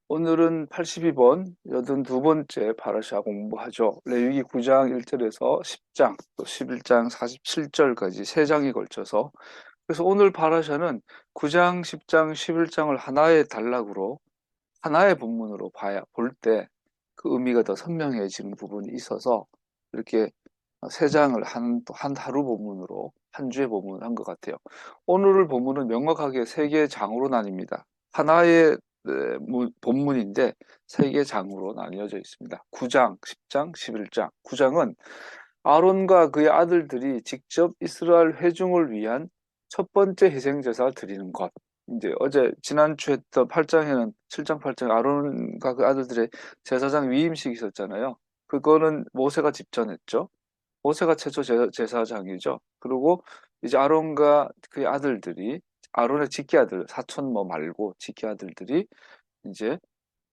오늘은 82번 82번째 파라샤 공부하죠. 레위기 9장 1절에서 10장 또 11장 47절까지 3장에 걸쳐서, 그래서 오늘 파라샤는 9장, 10장, 11장을 하나의 단락으로 하나의 본문으로 볼 때 그 의미가 더 선명해지는 부분이 있어서 이렇게 3장을 한 하루 본문으로 한 주의 본문을 한 것 같아요. 오늘 본문은 명확하게 3개의 장으로 나뉩니다. 하나의 본문인데 3개의 장으로 나뉘어져 있습니다. 9장, 10장, 11장. 9장은 아론과 그의 아들들이 직접 이스라엘 회중을 위한 첫 번째 희생제사를 드리는 것. 이제 지난주 했던 8장에는 7장 8장 아론과 그 아들들의 제사장 위임식이 있었잖아요. 그거는 모세가 집전했죠. 모세가 최초 제사장이죠. 그리고 이제 아론과 그의 아들들이, 아론의 직계 아들, 사촌 말고 직계 아들들이 이제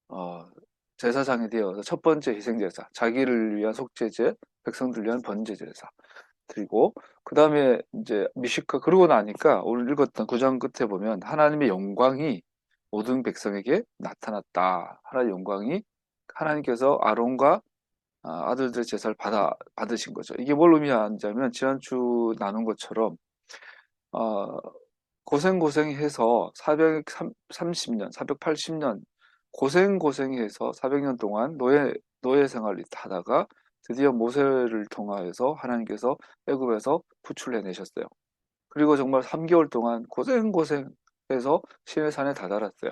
어, 제사장이 되어서 첫 번째 희생제사, 자기를 위한 속죄제, 백성들을 위한 번제제사 드리고, 그 다음에 이제 그러고 나니까 오늘 읽었던 9장 끝에 보면 하나님의 영광이 모든 백성에게 나타났다. 하나님의 영광이, 하나님께서 아론과 아들들의 제사를 받으신 거죠. 이게 뭘 의미하냐면 지난주 나눈 것처럼 어, 고생해서 430년, 480년 고생해서 400년 동안 노예 생활을 하다가 드디어 모세를 통하여서 하나님께서 애굽에서 구출해내셨어요. 그리고 정말 3개월 동안 고생해서 시내산에 다다랐어요.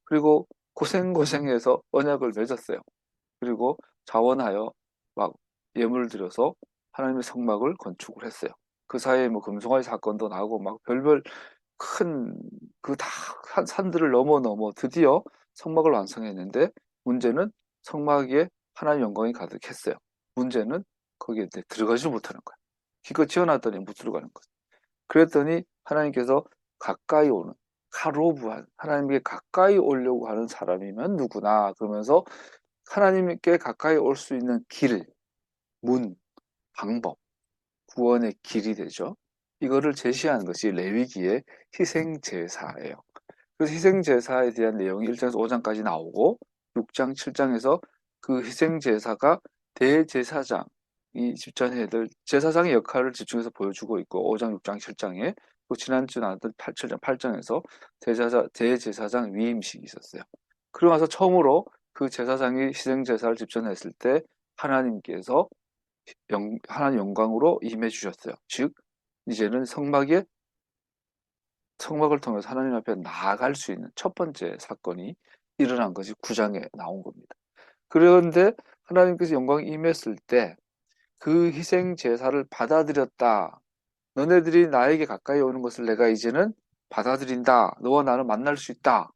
그리고 고생해서 언약을 맺었어요. 그리고 자원하여 막 예물을 들여서 하나님의 성막을 건축을 했어요. 그 사이에 뭐 금송아지 사건도 나고 막 별별 큰 그 다 산들을 넘어 드디어 성막을 완성했는데, 문제는 성막에 하나님의 영광이 가득했어요. 문제는 거기에 들어가지 못하는 거예요. 기껏 지어놨더니 못 들어가는 거예요. 그랬더니 하나님께서 가까이 오는, 카로브한, 하나님께 가까이 오려고 하는 사람이면 누구나 그러면서 하나님께 가까이 올 수 있는 길, 문, 방법, 구원의 길이 되죠. 이거를 제시하는 것이 레위기의 희생제사예요. 그래서 희생제사에 대한 내용이 1장에서 5장까지 나오고 6장, 7장에서 그 희생제사가 대제사장이 집전해야 될 제사장의 역할을 집중해서 보여주고 있고, 5장, 6장, 7장에 또 지난주 나왔던 7장, 8장에서 대제사장 위임식이 있었어요. 그러고 나서 처음으로 그 제사장이 희생제사를 집전했을 때 하나님께서 하나님 영광으로 임해 주셨어요. 즉 이제는 성막을 통해서 하나님 앞에 나아갈 수 있는 첫 번째 사건이 일어난 것이 9장에 나온 겁니다. 그런데 하나님께서 영광이 임했을 때 그 희생 제사를 받아들였다. 너네들이 나에게 가까이 오는 것을 내가 이제는 받아들인다. 너와 나는 만날 수 있다.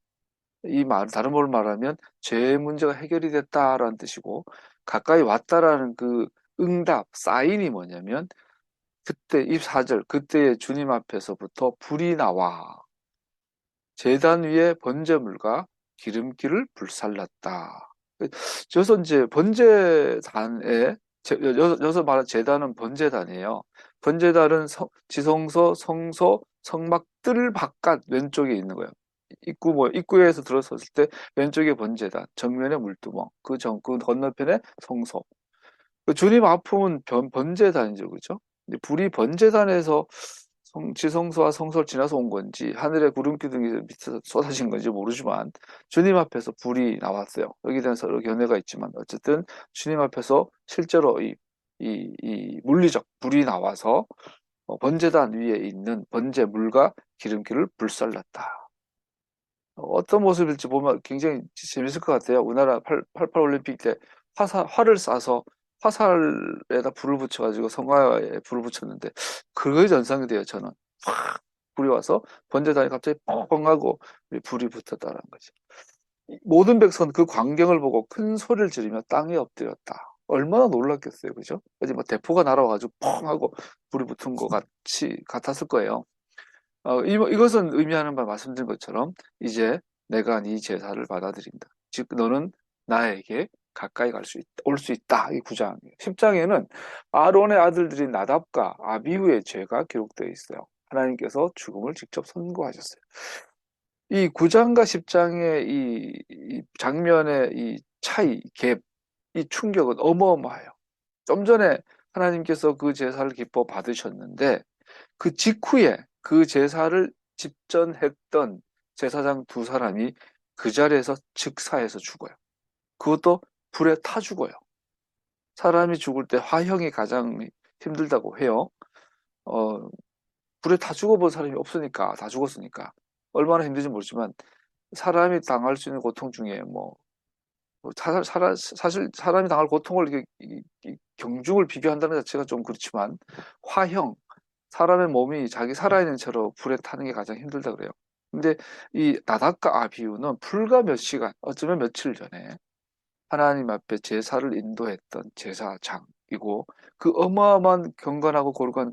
이 말, 다른 걸 말하면 죄의 문제가 해결이 됐다라는 뜻이고, 가까이 왔다라는 그 응답, 사인이 뭐냐면 그때 이 4절, 그때의 주님 앞에서부터 불이 나와 제단 위에 번제물과 기름기를 불살랐다. 여기서 이제 번제단에, 여기서 말하는 제단은 번제단이에요. 번제단은 지성소, 성소, 성막들 바깥 왼쪽에 있는 거예요. 입구에서 들어섰을 때 왼쪽에 번제단, 정면에 물두멍, 그 건너편에 성소. 그 주님 아픔은 번제단이죠, 그죠? 근데 불이 번제단에서 지성소와 성소를 지나서 온 건지 하늘의 구름 기둥이 밑에서 쏟아진 건지 모르지만 주님 앞에서 불이 나왔어요. 여기에 대해서 여러 견해가 있지만 어쨌든 주님 앞에서 실제로 이 물리적 불이 나와서 번제단 위에 있는 번제물과 기름기를 불살랐다. 어떤 모습일지 보면 굉장히 재밌을 것 같아요. 우리나라 88 올림픽 때 활을 쏴서 화살에다 불을 붙여가지고 성화에 불을 붙였는데 그거의 전상이 돼요. 저는 확 불이 와서 번제단이 갑자기 뻥 하고 불이 붙었다는 거죠. 모든 백성은 그 광경을 보고 큰 소리를 지르며 땅에 엎드렸다. 얼마나 놀랐겠어요, 그죠? 어디 뭐 대포가 날아와가지고 펑 하고 불이 붙은 것 같았을 거예요. 이것은 의미하는 바 말씀드린 것처럼 이제 내가 네 제사를 받아들인다. 즉 너는 나에게 가까이 올 수 있다. 이 9장이에요. 10장에는 아론의 아들들인 나답과 아비후의 죄가 기록되어 있어요. 하나님께서 죽음을 직접 선고하셨어요. 이 9장과 10장의 이 장면의 이 차이, 갭, 이 충격은 어마어마해요. 좀 전에 하나님께서 그 제사를 기뻐 받으셨는데 그 직후에 그 제사를 집전했던 제사장 두 사람이 그 자리에서 즉사해서 죽어요. 그것도 불에 타 죽어요. 사람이 죽을 때 화형이 가장 힘들다고 해요. 어, 불에 타 죽어본 사람이 없으니까, 다 죽었으니까. 얼마나 힘든지 모르지만, 사람이 당할 수 있는 고통 중에 사실 사람이 당할 고통을 경중을 비교한다는 자체가 좀 그렇지만, 화형, 사람의 몸이 자기 살아있는 채로 불에 타는 게 가장 힘들다 그래요. 근데 이 나답과 아비후는 불과 몇 시간, 어쩌면 며칠 전에 하나님 앞에 제사를 인도했던 제사장이고 그 어마어마한 경건하고 고루한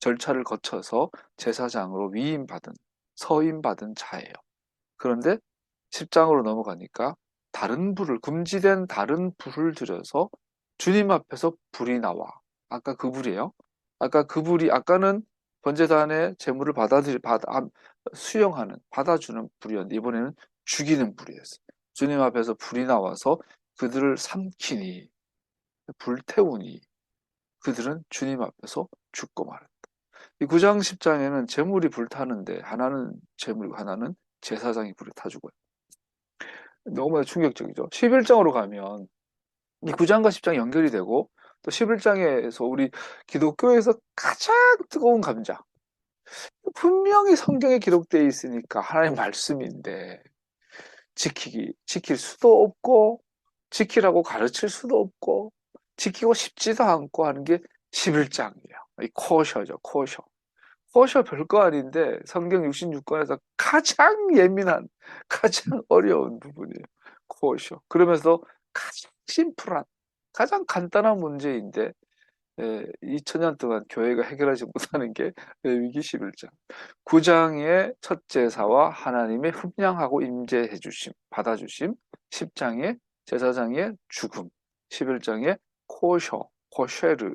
절차를 거쳐서 제사장으로 위임받은 서임받은 자예요. 그런데 10장으로 넘어가니까 다른 불을 금지된 다른 불을 들여서 주님 앞에서 불이 나와. 아까 그 불이에요. 아까 그 불이 아까는 번제단의 제물을 수용하는 받아주는 불이었는데 이번에는 죽이는 불이었어요. 주님 앞에서 불이 나와서 그들을 삼키니 불태우니 그들은 주님 앞에서 죽고 말았다. 이 9장 10장에는 제물이 불타는데 하나는 제물 하나는 제사장이 불에 타 죽어요. 너무나 충격적이죠. 11장으로 가면 이 9장과 10장이 연결이 되고 또 11장에서 우리 기독교에서 가장 뜨거운 감자 분명히 성경에 기록되어 있으니까 하나님의 말씀인데 지킬 수도 없고 지키라고 가르칠 수도 없고 지키고 싶지도 않고 하는 게 11장이에요. 이 코셔죠, 코셔. 코셔 별거 아닌데 성경 66권에서 가장 예민한, 가장 어려운 부분이에요. 코셔. 그러면서 가장 심플한, 가장 간단한 문제인데 2000년 동안 교회가 해결하지 못하는 게 레위기 11장. 9장의 첫 제사와 하나님의 흠량하고 임재해 주심, 받아 주심. 10장의 제사장의 죽음. 11장의 코쉐르.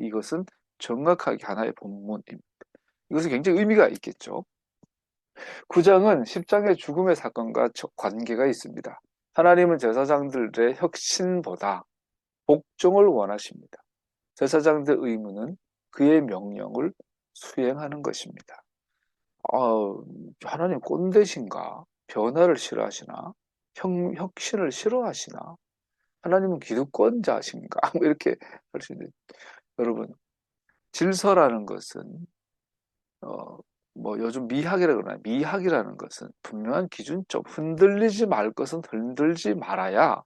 이것은 정확하게 하나의 본문입니다. 이것은 굉장히 의미가 있겠죠. 9장은 10장의 죽음의 사건과 관계가 있습니다. 하나님은 제사장들의 혁신보다 복종을 원하십니다. 제사장들 의무는 그의 명령을 수행하는 것입니다. 하나님 꼰대신가? 변화를 싫어하시나? 혁신을 싫어하시나? 하나님은 기득권자신가? 이렇게 할 수 있는데, 여러분, 질서라는 것은, 요즘 미학이라고 그러나, 미학이라는 것은 분명한 기준점, 흔들리지 말 것은 흔들지 말아야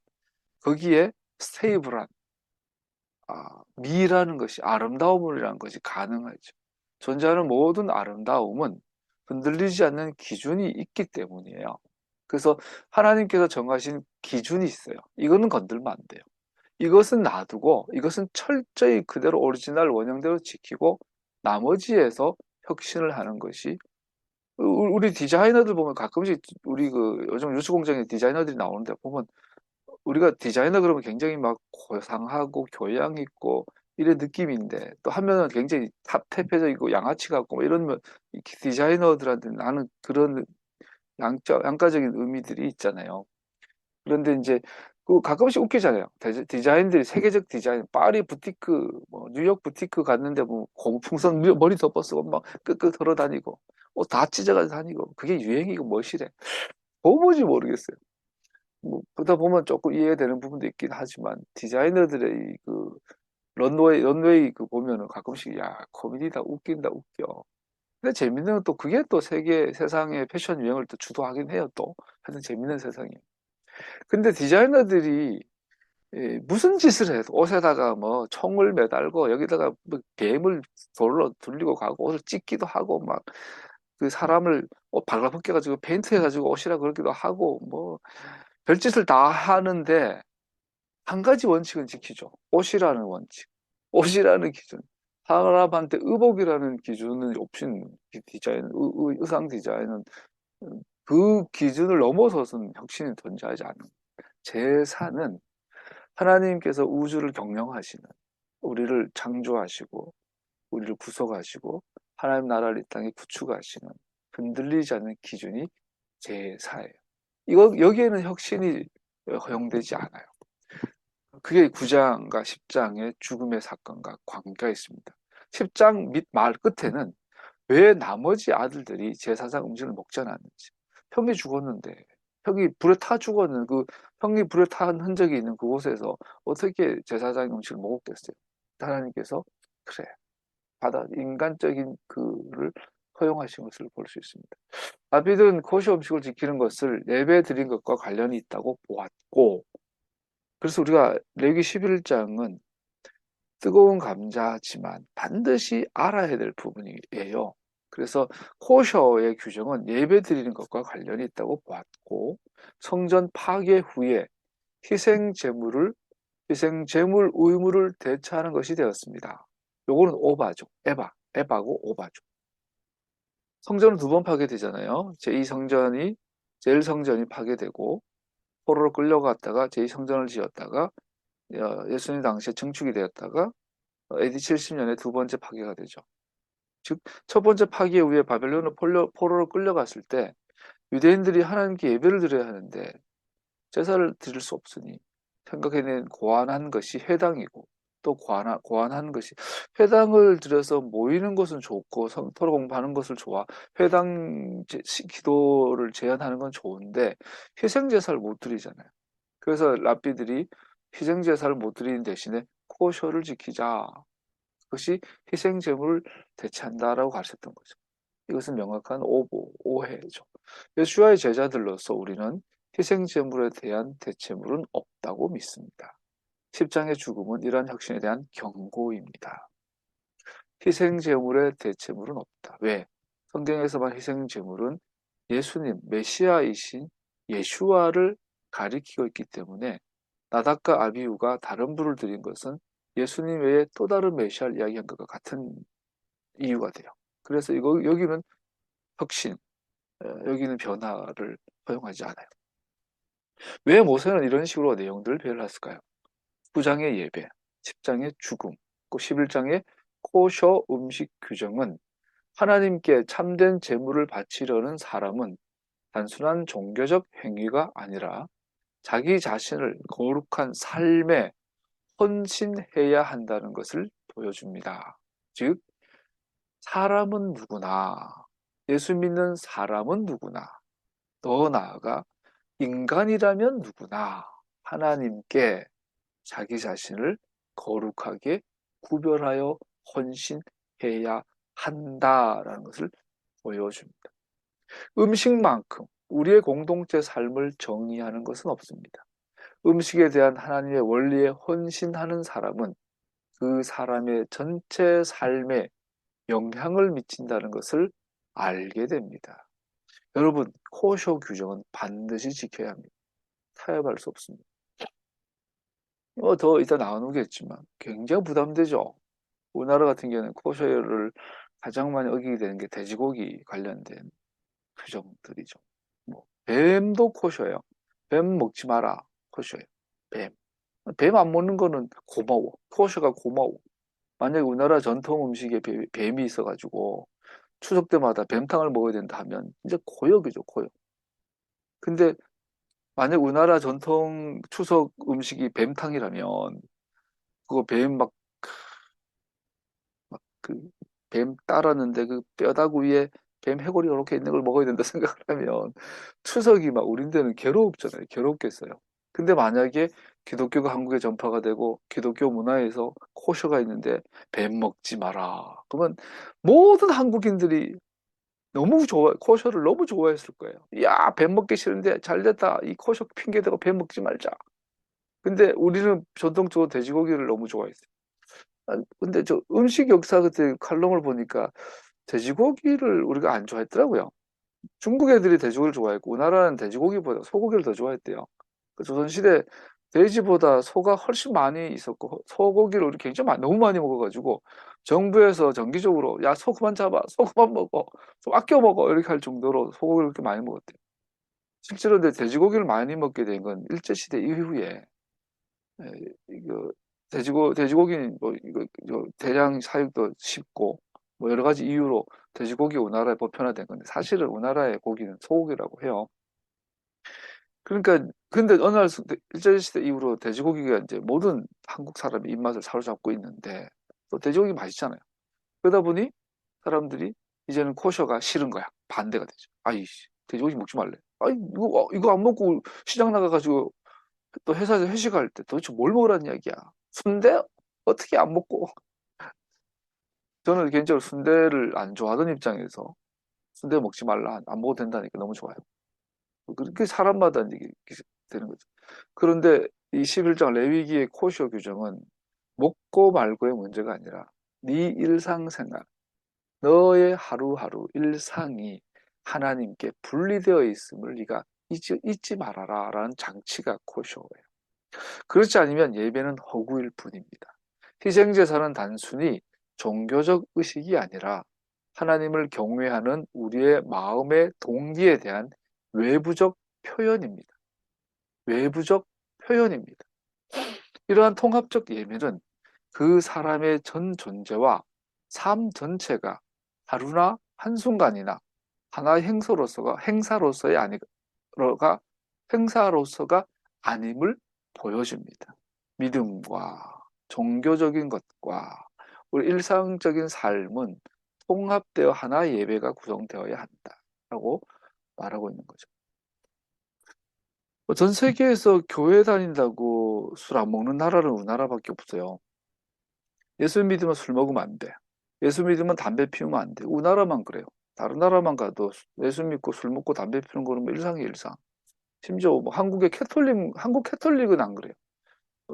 거기에 스테이블한, 미라는 것이, 아름다움이라는 것이 가능하죠. 존재하는 모든 아름다움은 흔들리지 않는 기준이 있기 때문이에요. 그래서 하나님께서 정하신 기준이 있어요. 이거는 건들면 안 돼요. 이것은 놔두고 이것은 철저히 그대로 오리지널 원형대로 지키고 나머지에서 혁신을 하는 것이 우리 디자이너들 보면 가끔씩 우리 그 요즘 유수공장에 디자이너들이 나오는데 보면 우리가 디자이너 그러면 굉장히 막 고상하고 교양 있고 이런 느낌인데 또 한면은 굉장히 태폐적이고 양아치 같고 뭐 이런 디자이너들한테 나는 그런 양가적인 의미들이 있잖아요. 그런데 이제 그 가끔씩 웃기잖아요. 디자인들이 세계적 디자인, 파리 부티크, 뭐 뉴욕 부티크 갔는데 뭐 고풍선 머리 덮어 쓰고 막 끄끄 돌아다니고 옷 다 찢어가지고 다니고 그게 유행이고 뭐시래. 도무지 모르겠어요. 뭐 그러다 보면 조금 이해되는 부분도 있긴 하지만 디자이너들의 그 런웨이 그 보면은 가끔씩 야 코미디다 웃긴다 웃겨. 근데 재밌는 건 또 그게 또 세상의 패션 유행을 또 주도하긴 해요 또. 하여튼 재밌는 세상이에요. 근데 디자이너들이 무슨 짓을 해도 옷에다가 뭐 총을 매달고 여기다가 뭐 뱀을 돌로 돌리고 가고 옷을 찢기도 하고 막 그 사람을 옷 발라벗겨 가지고 페인트 해가지고 옷이라 그러기도 하고 뭐 별짓을 다 하는데 한 가지 원칙은 지키죠. 옷이라는 원칙, 옷이라는 기준. 사람한테 의복이라는 기준은 없인 디자인, 의상 디자인은 그 기준을 넘어서서는 혁신이 존재하지 않는. 제사는 하나님께서 우주를 경영하시는, 우리를 창조하시고, 우리를 구속하시고, 하나님 나라를 이 땅에 구축하시는 흔들리지 않는 기준이 제사예요. 이거 여기에는 혁신이 허용되지 않아요. 그게 9장과 10장의 죽음의 사건과 관계가 있습니다. 10장 밑 말 끝에는 왜 나머지 아들들이 제사장 음식을 먹지 않았는지. 형이 죽었는데, 형이 불에 타 죽었는 형이 불에 탄 흔적이 있는 그곳에서 어떻게 제사장 음식을 먹었겠어요? 하나님께서 그래, 인간적인 그를 허용하신 것을 볼 수 있습니다. 다윗은 코시 음식을 지키는 것을 예배 드린 것과 관련이 있다고 보았고, 그래서 우리가 레위기 11장은 뜨거운 감자지만 반드시 알아야 될 부분이에요. 그래서 코셔의 규정은 예배 드리는 것과 관련이 있다고 보았고, 성전 파괴 후에 희생제물 의무를 대처하는 것이 되었습니다. 요거는 오바죠. 에바고 오바죠. 성전은 두 번 파괴되잖아요. 제2성전이 제일 성전이 파괴되고 포로로 끌려갔다가 제2성전을 지었다가 예수님 당시에 증축이 되었다가 AD 70년에 두 번째 파괴가 되죠. 즉, 첫 번째 파괴 후에 바벨론으로 포로로 끌려갔을 때 유대인들이 하나님께 예배를 드려야 하는데 제사를 드릴 수 없으니 생각해낸 고안한 것이 회당이고, 또 고안한 것이 회당을 들여서 모이는 것은 좋고 토로 공부하는 것을 좋아, 회당 기도를 제한하는 건 좋은데 희생제사를 못 드리잖아요. 그래서 랍비들이 희생제사를 못 드리는 대신에 코셔를 지키자, 그것이 희생제물을 대체한다라고 가르쳤던 거죠. 이것은 명확한 오해죠. 예수와의 제자들로서 우리는 희생제물에 대한 대체물은 없다고 믿습니다. 10장의 죽음은 이러한 혁신에 대한 경고입니다. 희생제물의 대체물은 없다. 왜? 성경에서만 희생제물은 예수님, 메시아이신 예슈아를 가리키고 있기 때문에 나답과 아비후가 다른 불을 드린 것은 예수님 외에 또 다른 메시아를 이야기한 것과 같은 이유가 돼요. 그래서 여기는 혁신, 여기는 변화를 허용하지 않아요. 왜 모세는 이런 식으로 내용들을 배열했을까요? 9장의 예배, 10장의 죽음, 또 11장의 코셔 음식 규정은 하나님께 참된 제물을 바치려는 사람은 단순한 종교적 행위가 아니라 자기 자신을 거룩한 삶에 헌신해야 한다는 것을 보여줍니다. 즉, 사람은 누구나, 예수 믿는 사람은 누구나, 더 나아가 인간이라면 누구나 하나님께 자기 자신을 거룩하게 구별하여 헌신해야 한다라는 것을 보여줍니다. 음식만큼 우리의 공동체 삶을 정의하는 것은 없습니다. 음식에 대한 하나님의 원리에 헌신하는 사람은 그 사람의 전체 삶에 영향을 미친다는 것을 알게 됩니다. 여러분, 코쇼 규정은 반드시 지켜야 합니다. 타협할 수 없습니다. 더 이따 나누겠지만 굉장히 부담되죠. 우리나라 같은 경우는 코쇼를 가장 많이 어기게 되는 게 돼지고기 관련된 규정들이죠. 뱀도 코쇼예요. 뱀 먹지 마라. 코쇼예요. 뱀. 뱀 안 먹는 거는 고마워. 코쇼가 고마워. 만약에 우리나라 전통 음식에 뱀이 있어가지고 추석 때마다 뱀탕을 먹어야 된다 하면 이제 고역이죠, 고역. 근데 만약 우리나라 전통 추석 음식이 뱀탕이라면 그거 뱀 그 뱀 따랐는데 그 뼈다구 위에 뱀 해골이 이렇게 있는 걸 먹어야 된다 생각을 하면 추석이 막 우린데는 괴롭잖아요. 괴롭겠어요. 근데 만약에 기독교가 한국에 전파가 되고 기독교 문화에서 코셔가 있는데 뱀 먹지 마라. 그러면 모든 한국인들이 코셔를 너무 좋아했을 거예요. 야, 뱀 먹기 싫은데 잘 됐다. 이 코셔 핑계대고 뱀 먹지 말자. 근데 우리는 전통적으로 돼지고기를 너무 좋아했어요. 근데 저 음식 역사 그때 칼럼을 보니까 돼지고기를 우리가 안 좋아했더라고요. 중국 애들이 돼지고기를 좋아했고 우리나라는 돼지고기보다 소고기를 더 좋아했대요. 그 조선시대 돼지보다 소가 훨씬 많이 있었고 소고기를 우리 굉장히 너무 많이 먹어가지고 정부에서 정기적으로 야, 소 그만 잡아, 소 그만 먹어, 좀 아껴 먹어 이렇게 할 정도로 소고기를 그렇게 많이 먹었대요. 실제로 근데 돼지고기를 많이 먹게 된 건 일제시대 이후에 이거 돼지고기는 뭐 이거 대량 사육도 쉽고 뭐 여러 가지 이유로 돼지고기 우리나라에 보편화된 건데 사실은 우리나라의 고기는 소고기라고 해요. 그러니까 근데 어느 날 일제시대 이후로 돼지고기가 이제 모든 한국 사람의 입맛을 사로잡고 있는데 또 돼지고기 맛있잖아요. 그러다 보니 사람들이 이제는 코셔가 싫은 거야. 반대가 되죠. 아이씨, 돼지고기 먹지 말래. 아이, 이거 안 먹고 시장 나가가지고 또 회사에서 회식할 때 도대체 뭘 먹으라는 이야기야. 순대? 어떻게 안 먹고. 저는 개인적으로 순대를 안 좋아하던 입장에서 순대 먹지 말라, 안 먹어도 된다니까 너무 좋아요. 그렇게 사람마다 이게 되는 거죠. 그런데 이 11장 레위기의 코시오 규정은 먹고 말고의 문제가 아니라 네 일상생활, 너의 하루하루 일상이 하나님께 분리되어 있음을 네가 잊지 말아라 라는 장치가 코쇼예요. 그렇지 않으면 예배는 허구일 뿐입니다. 희생제사는 단순히 종교적 의식이 아니라 하나님을 경외하는 우리의 마음의 동기에 대한 외부적 표현입니다. 외부적 표현입니다. 이러한 통합적 예배는 그 사람의 전 존재와 삶 전체가 하루나 한순간이나 하나의 행사로서의 행사로서가 아님을 보여줍니다. 믿음과 종교적인 것과 우리 일상적인 삶은 통합되어 하나의 예배가 구성되어야 한다라고 말하고 있는 거죠. 전 세계에서 교회 다닌다고 술 안 먹는 나라는 우리나라밖에 없어요. 예수 믿으면 술 먹으면 안 돼. 예수 믿으면 담배 피우면 안 돼. 우리나라만 그래요. 다른 나라만 가도 예수 믿고 술 먹고 담배 피우는 거는 뭐 일상이 일상. 심지어 뭐 한국 캐톨릭은 안 그래요.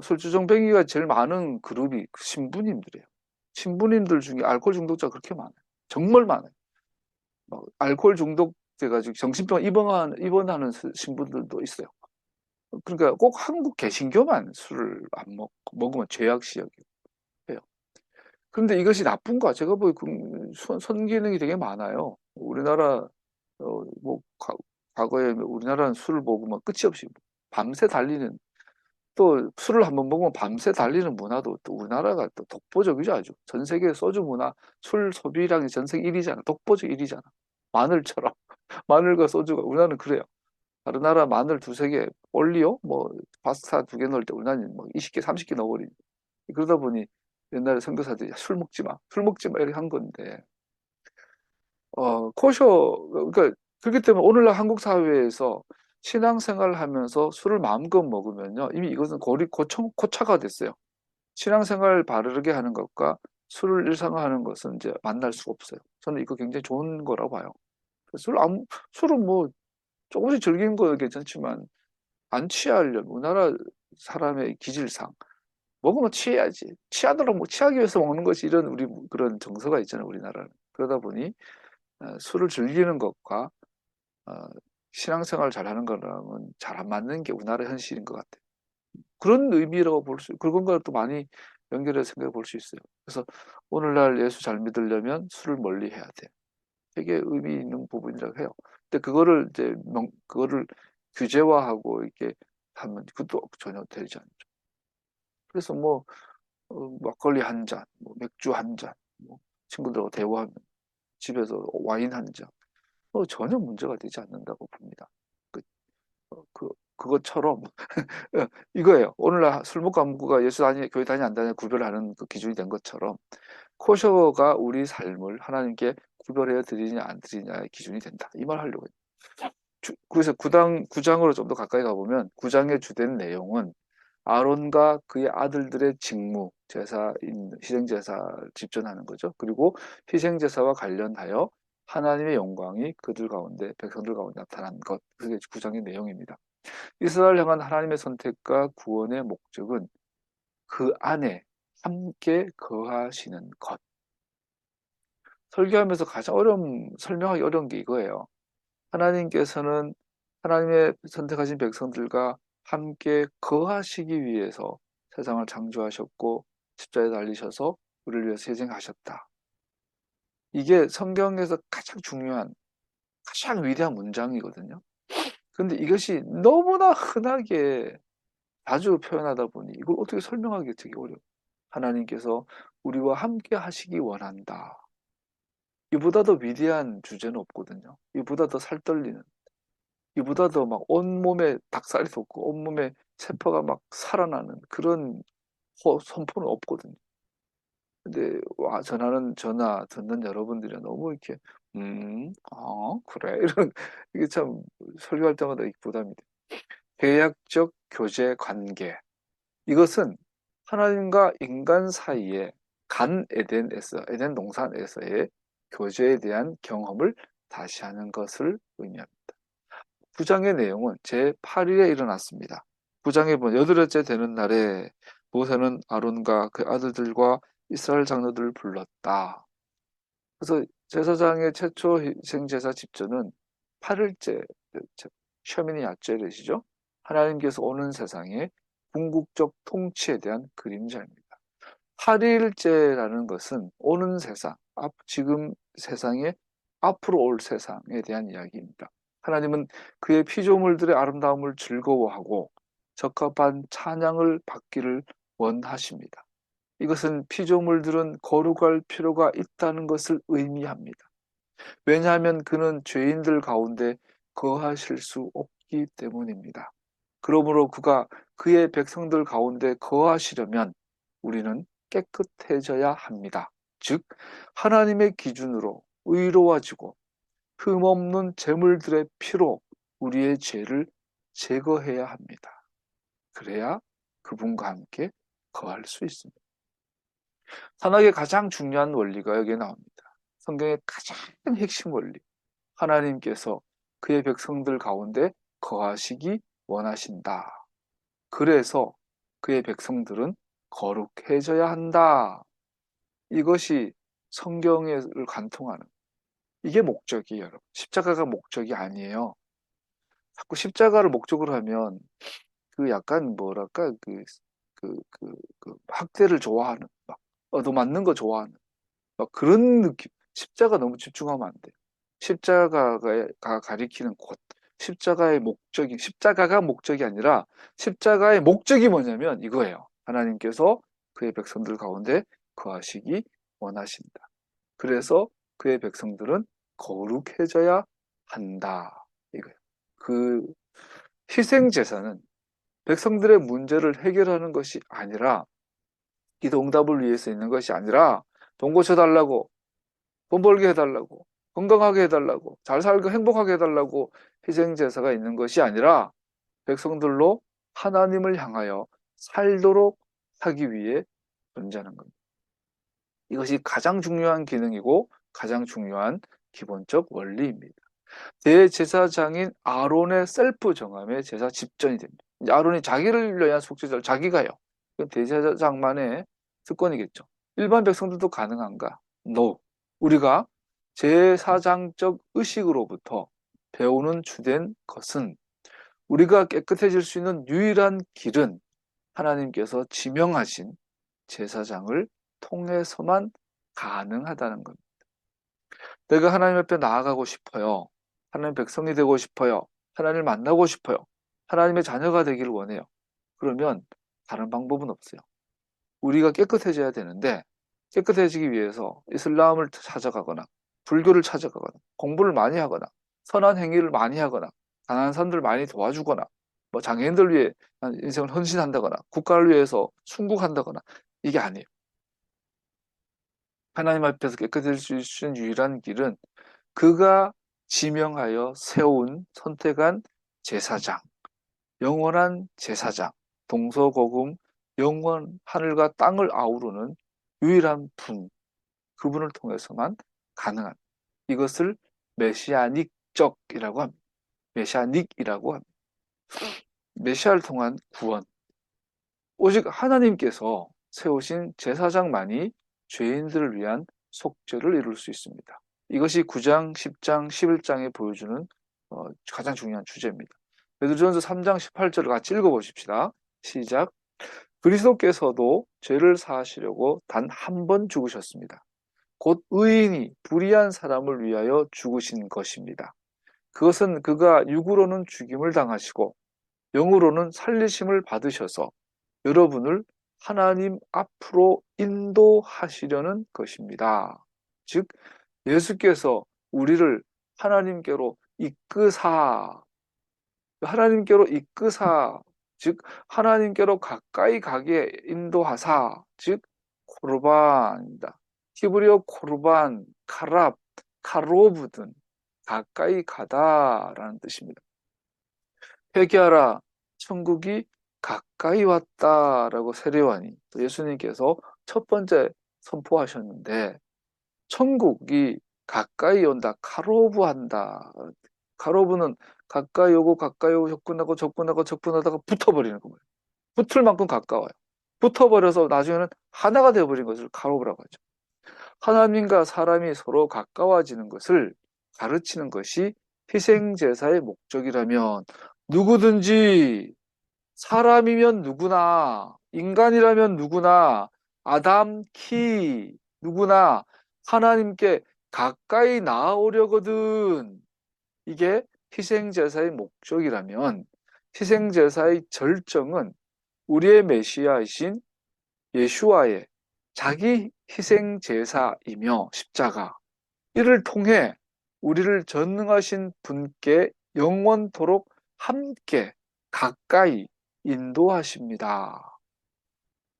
술주정뱅이가 제일 많은 그룹이 신부님들이에요. 신부님들 중에 알코올 중독자가 그렇게 많아요. 정말 많아요. 알코올 중독돼가지고 정신병 입원하는 신부들도 있어요. 그러니까 꼭 한국 개신교만 술을 안 먹으면 죄악시 여겨요. 그런데 이것이 나쁜가? 제가 보기 선기능이 되게 많아요. 우리나라 뭐 과거에 우리나라는 술을 먹으면 끝이 없이 밤새 달리는 또 술을 한번 먹으면 밤새 달리는 문화도 또 우리나라가 또 독보적이죠 아주. 전 세계 소주 문화 술 소비량이 전 세계 1위잖아. 독보적 1위잖아. 마늘처럼 마늘과 소주가 우리나라는 그래요. 다른 나라 마늘 두세 개 올리오 뭐 파스타 두 개 넣을 때 우리나라는 뭐 20개 30개 넣어버리니 그러다 보니 옛날에 선교사들이 술 먹지 마 이렇게 한 건데 코쇼 그러니까 그렇기 때문에 오늘날 한국 사회에서 신앙생활을 하면서 술을 마음껏 먹으면요 이미 이것은 고차가 됐어요. 신앙생활 바르게 하는 것과 술을 일상화하는 것은 이제 만날 수가 없어요. 저는 이거 굉장히 좋은 거라고 봐요. 술은 뭐 조금씩 즐기는 거 괜찮지만 안 취하려면 우리나라 사람의 기질상 먹으면 취해야지. 취하도록 뭐 취하기 위해서 먹는 것이 이런 우리 그런 정서가 있잖아요, 우리나라는. 그러다 보니 술을 즐기는 것과 어, 신앙생활을 잘하는 거랑은 잘 안 맞는 게 우리나라 현실인 것 같아요. 그런 의미라고 그런 걸 또 많이 연결해서 생각해 볼 수 있어요. 그래서 오늘날 예수 잘 믿으려면 술을 멀리 해야 돼. 되게 의미 있는 부분이라고 해요. 근데 그거를 규제화하고 이렇게 하면 그것도 전혀 되지 않죠. 그래서 뭐 막걸리 한 잔, 뭐 맥주 한 잔, 뭐 친구들하고 대화하면 집에서 와인 한 잔, 전혀 문제가 되지 않는다고 봅니다. 그, 그것처럼 이거예요. 오늘날 술 먹고 안 먹고가 교회 다니 안 다니 구별하는 그 기준이 된 것처럼 코셔가 우리 삶을 하나님께 구별해 드리냐 안 드리냐의 기준이 된다. 이 말 하려고 해요. 그래서 구장으로 좀 더 가까이 가보면 구장의 주된 내용은 아론과 그의 아들들의 직무, 희생제사를 집전하는 거죠. 그리고 희생제사와 관련하여 하나님의 영광이 백성들 가운데 나타난 것. 그게 구장의 내용입니다. 이스라엘 향한 하나님의 선택과 구원의 목적은 그 안에 함께 거하시는 것. 설교하면서 설명하기 어려운 게 이거예요. 하나님께서는 하나님의 선택하신 백성들과 함께 거하시기 위해서 세상을 창조하셨고 십자가에 달리셔서 우리를 위해서 희생하셨다. 이게 성경에서 가장 위대한 문장이거든요. 그런데 이것이 너무나 흔하게 자주 표현하다 보니 이걸 어떻게 설명하기 되게 어려워요. 하나님께서 우리와 함께 하시기 원한다. 이보다 더 위대한 주제는 없거든요. 이보다 더 살떨리는, 이보다 더 막 온몸에 닭살이 돋고 온몸에 세포가 막 살아나는 그런 선포는 없거든요. 근데 와, 전화 듣는 여러분들이 너무 이렇게 그래 이런 이게 참 설교할 때마다 이 부담이 돼. 계약적 교제 관계, 이것은 하나님과 인간 사이에 간 에덴 동산에서의 교제에 대한 경험을 다시 하는 것을 의미합니다. 9장의 내용은 제8일에 일어났습니다. 9장에 보면 여덟째 되는 날에 모세는 아론과 그 아들들과 이스라엘 장로들을 불렀다. 그래서 제사장의 최초 희생제사 집전은 8일째 셔미니 야제렛이죠. 하나님께서 오는 세상의 궁극적 통치에 대한 그림자입니다. 8일째라는 것은 오는 세상, 지금 세상에 앞으로 올 세상에 대한 이야기입니다. 하나님은 그의 피조물들의 아름다움을 즐거워하고 적합한 찬양을 받기를 원하십니다. 이것은 피조물들은 거룩할 필요가 있다는 것을 의미합니다. 왜냐하면 그는 죄인들 가운데 거하실 수 없기 때문입니다. 그러므로 그가 그의 백성들 가운데 거하시려면 우리는 깨끗해져야 합니다. 즉, 하나님의 기준으로 의로워지고 흠없는 제물들의 피로 우리의 죄를 제거해야 합니다. 그래야 그분과 함께 거할 수 있습니다. 산학의 가장 중요한 원리가 여기에 나옵니다. 성경의 가장 핵심 원리. 하나님께서 그의 백성들 가운데 거하시기 원하신다. 그래서 그의 백성들은 거룩해져야 한다. 이것이 성경을 관통하는, 이게 목적이에요, 여러분. 십자가가 목적이 아니에요. 자꾸 십자가를 목적으로 하면 그 약간 뭐랄까 학대를 좋아하는, 막 얻어맞는 거 좋아하는 막 그런 느낌. 십자가 너무 집중하면 안 돼. 십자가가 가리키는 곳, 십자가가 목적이 아니라 십자가의 목적이 뭐냐면 이거예요. 하나님께서 그의 백성들 가운데 거하시기 원하신다. 그래서 그의 백성들은 거룩해져야 한다. 이거예요. 그 희생 제사는 백성들의 문제를 해결하는 것이 아니라, 기도 응답을 위해서 있는 것이 아니라, 돈 고쳐달라고, 돈 벌게 해달라고, 건강하게 해달라고, 잘 살고 행복하게 해달라고 희생제사가 있는 것이 아니라 백성들로 하나님을 향하여 살도록 하기 위해 존재하는 겁니다. 이것이 가장 중요한 기능이고 가장 중요한 기본적 원리입니다. 대제사장인 아론의 셀프 정함의 제사 집전이 됩니다. 아론이 자기를 위한 속죄제를 자기가 해요. 대제사장만의 특권이겠죠. 일반 백성들도 가능한가? No. 우리가 제사장적 의식으로부터 배우는 주된 것은, 우리가 깨끗해질 수 있는 유일한 길은 하나님께서 지명하신 제사장을 통해서만 가능하다는 겁니다. 내가 하나님 앞에 나아가고 싶어요. 하나님 백성이 되고 싶어요. 하나님을 만나고 싶어요. 하나님의 자녀가 되기를 원해요. 그러면 다른 방법은 없어요. 우리가 깨끗해져야 되는데, 깨끗해지기 위해서 이슬람을 찾아가거나 불교를 찾아가거나 공부를 많이 하거나 선한 행위를 많이 하거나 가난한 사람들 많이 도와주거나 뭐 장애인들 위해 인생을 헌신한다거나 국가를 위해서 순국한다거나, 이게 아니에요. 하나님 앞에서 깨끗해질 수 있는 유일한 길은 그가 지명하여 세운 선택한 제사장, 영원한 제사장, 동서고금 영원 하늘과 땅을 아우르는 유일한 분, 그분을 통해서만 가능한, 이것을 메시아닉적이라고 합니다. 메시아닉이라고 합니다. 메시아를 통한 구원, 오직 하나님께서 세우신 제사장만이 죄인들을 위한 속죄를 이룰 수 있습니다. 이것이 9장, 10장, 11장에 보여주는 가장 중요한 주제입니다. 베드로전서 3장 18절을 같이 읽어보십시다. 시작. 그리스도께서도 죄를 사하시려고 단 한 번 죽으셨습니다. 곧 의인이 불의한 사람을 위하여 죽으신 것입니다. 그것은 그가 육으로는 죽임을 당하시고 영으로는 살리심을 받으셔서 여러분을 하나님 앞으로 인도하시려는 것입니다. 즉, 예수께서 우리를 하나님께로 이끄사, 즉 하나님께로 가까이 가게 인도하사, 즉 코르반이다. 히브리어 코르반, 카로브 등 가까이 가다라는 뜻입니다. 회개하라, 천국이 가까이 왔다라고 세례요한이 또 예수님께서 첫 번째 선포하셨는데, 천국이 가까이 온다, 카로브한다. 카로브는 가까이 오고 접근하다가 붙어버리는 거예요. 붙을 만큼 가까워요. 붙어버려서 나중에는 하나가 되어버린 것을 카로브라고 하죠. 하나님과 사람이 서로 가까워지는 것을 가르치는 것이 희생제사의 목적이라면, 누구든지, 사람이면 누구나, 인간이라면 누구나, 아담, 누구나 하나님께 가까이 나아오려거든. 이게 희생제사의 목적이라면, 희생제사의 절정은 우리의 메시아이신 예수와의 자기 희생제사이며 십자가, 이를 통해 우리를 전능하신 분께 영원토록 함께 가까이 인도하십니다.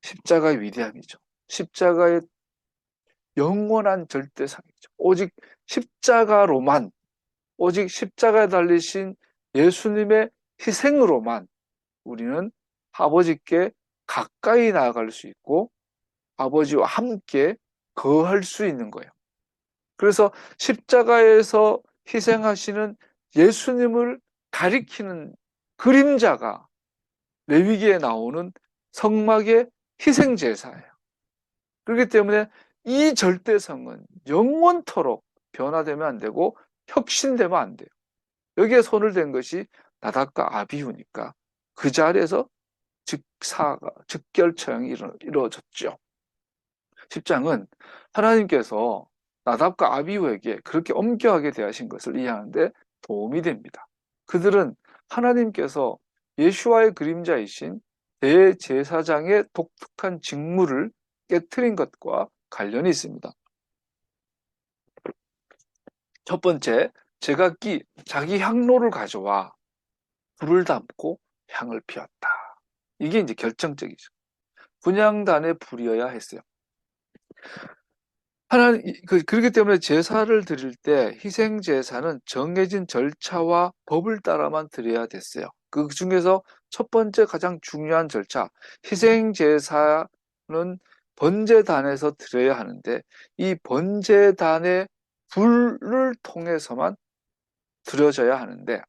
십자가의 위대함이죠. 십자가의 영원한 절대상이죠. 오직 십자가에 달리신 예수님의 희생으로만 우리는 아버지께 가까이 나아갈 수 있고 아버지와 함께 거할 수 있는 거예요. 그래서 십자가에서 희생하시는 예수님을 가리키는 그림자가 레위기에 나오는 성막의 희생제사예요. 그렇기 때문에 이 절대성은 영원토록 변화되면 안 되고 혁신되면 안 돼요. 여기에 손을 댄 것이 나답과 아비후니까 그 자리에서 즉결처형이 이루어졌죠. 10장은 하나님께서 나답과 아비후에게 그렇게 엄격하게 대하신 것을 이해하는데 도움이 됩니다. 그들은 하나님께서 예수와의 그림자이신 대제사장의 독특한 직무를 깨트린 것과 관련이 있습니다. 첫 번째, 제각기 자기 향로를 가져와 불을 담고 향을 피웠다. 이게 이제 결정적이죠. 분향단에 불이어야 했어요. 그렇기 때문에 제사를 드릴 때 희생 제사는 정해진 절차와 법을 따라만 드려야 됐어요. 그 중에서 첫 번째 가장 중요한 절차, 희생 제사는 번제단에서 드려야 하는데, 이 번제단의 불을 통해서만 드려져야 하는데,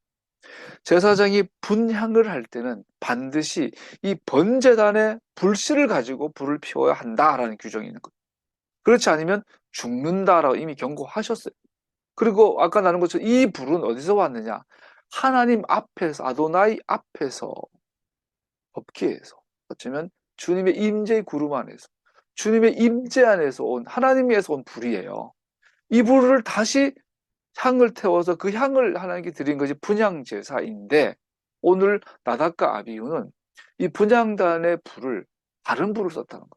제사장이 분향을 할 때는 반드시 이 번제단의 불씨를 가지고 불을 피워야 한다라는 규정이 있는 거예요. 그렇지 않으면 죽는다라고 이미 경고하셨어요. 그리고 아까 나눈 것처럼 이 불은 어디서 왔느냐? 하나님 앞에서, 아도나이 앞에서, 법궤에서, 어쩌면 주님의 임재의 구름 안에서, 주님의 임재 안에서 온, 하나님에서 온 불이에요. 이 불을 다시 향을 태워서 그 향을 하나님께 드린 것이 분향제사인데, 오늘 나답과 아비후는 이 분향단의 불을 다른 불을 썼다는 거예요.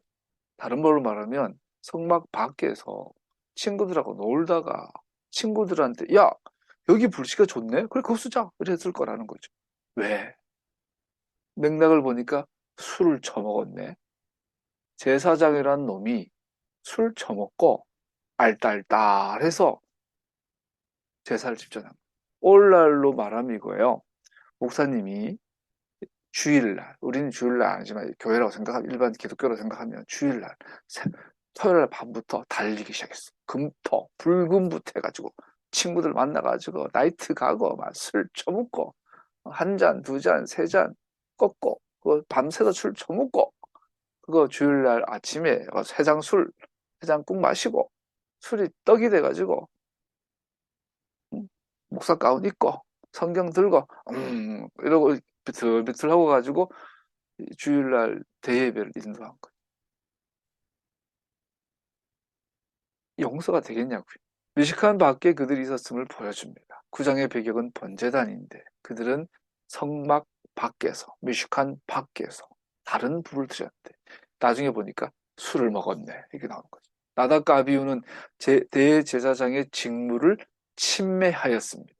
다른 말로 말하면 성막 밖에서 친구들하고 놀다가 친구들한테 야, 여기 불씨가 좋네? 그래, 그거 쓰자. 이랬을 거라는 거죠. 왜? 맥락을 보니까 술을 처먹었네. 제사장이란 놈이 술 처먹고 알딸딸해서 제사를 집전한 거예요. 오늘날로 말하면 이거예요. 목사님이 주일날, 우리는 주일날 아니지만 교회라고 생각하면, 일반 기독교라고 생각하면 주일날, 토요일날 밤부터 달리기 시작했어. 금토, 불금부터 해가지고 친구들 만나가지고 나이트 가고 막 술 처먹고 한 잔, 두 잔, 세 잔 꺾고 그거 밤새서 술 처먹고 그거 주일날 아침에 해장국 마시고 술이 떡이 돼가지고 목사 가운 입고 성경 들고 이러고 비틀비틀 하고 가지고 주일날 대예배를 인도한 거예요. 용서가 되겠냐고요. 미식한 밖에 그들이 있었음을 보여줍니다. 9장의 배경은 번제단인데 그들은 성막 밖에서, 미식한 밖에서 다른 불을 드렸는데 나중에 보니까 술을 먹었네. 이게 나오는 거죠. 나답과 아비후는 대제사장의 직무를 침해하였습니다.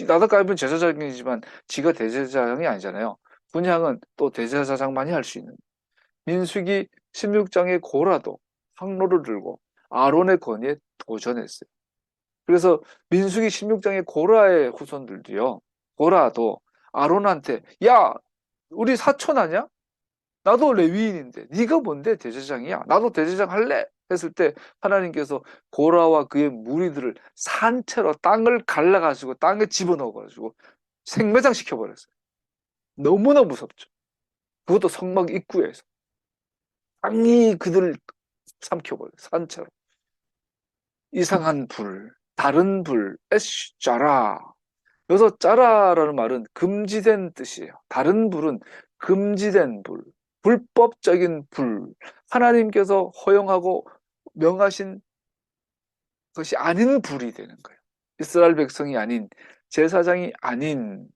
나답과 아비후는 제사장이지만 지가 대제사장이 아니잖아요. 분향은 또 대제사장만이 할 수 있는. 민수기 16장의 고라도 항로를 들고 아론의 권위에 도전했어요. 그래서 민수기 16장의 고라의 후손들도요. 고라도 아론한테 야, 우리 사촌 아냐? 나도 레위인인데 네가 뭔데 대제사장이야? 나도 대제사장 할래? 했을 때 하나님께서 고라와 그의 무리들을 산채로 땅을 갈라가지고 땅에 집어넣어가지고 생매장시켜버렸어요. 너무나 무섭죠. 그것도 성막 입구에서 땅이 그들을 삼켜버려요. 산채로. 이상한 불, 다른 불, 에쉬자라. 여기서 짜라라는 말은 금지된 뜻이에요. 다른 불은 금지된 불, 불법적인 불, 하나님께서 허용하고 명하신 것이 아닌 불이 되는 거예요. 이스라엘 백성이 아닌, 제사장이 아닌.